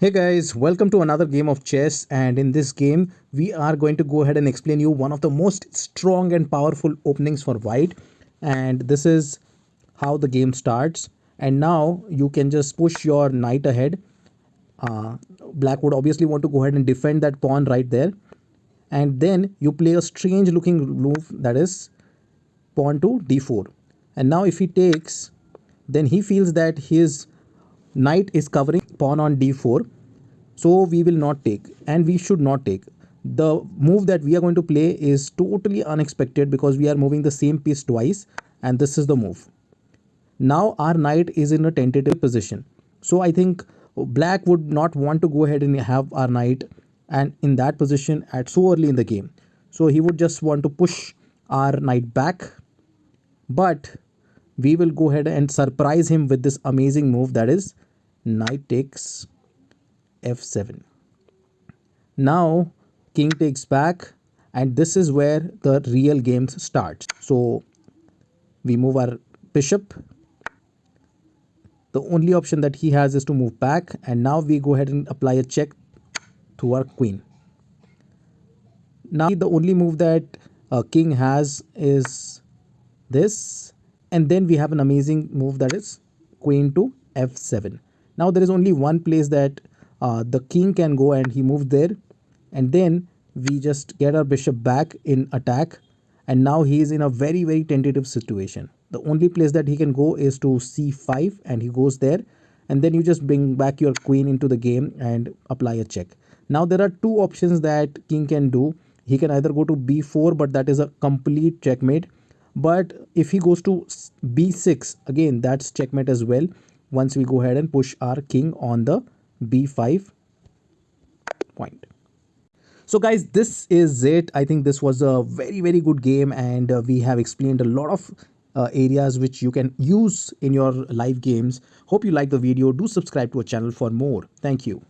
Hey guys, welcome to another game of chess, and in this game we are going to go ahead and explain you one of the most strong and powerful openings for white. And this is how the game starts. And now you can just push your knight ahead. Black would obviously want to go ahead and defend that pawn right there, and then you play a strange looking move, that is pawn to d4. And now if he takes, then he feels that his knight is covering pawn on d4, so we will not take and we should not take. The move that we are going to play is totally unexpected because we are moving the same piece twice, and this is the move. Now our knight is in a tentative position, so I think black would not want to go ahead and have our knight and in that position at so early in the game. So he would just want to push our knight back, but we will go ahead and surprise him with this amazing move, that is knight takes f7. Now king takes back, and this is where the real game starts. So we move our bishop. The only option that he has is to move back, and now we go ahead and apply a check to our queen. Now the only move that king has is this, and then we have an amazing move, that is queen to f7. Now there is only one place that the king can go, and he moved there, and then we just get our bishop back in attack, and now he is in a very tentative situation. The only place that he can go is to c5, and he goes there, and then you just bring back your queen into the game and apply a check. Now there are two options that king can do. He can either go to b4, but that is a complete checkmate. But if he goes to b6, again that's checkmate as well, once we go ahead and push our king on the b5 point. So guys, this is it. I think this was a very good game, and we have explained a lot of areas which you can use in your live games. Hope you like the video. Do subscribe to our channel for more. Thank you.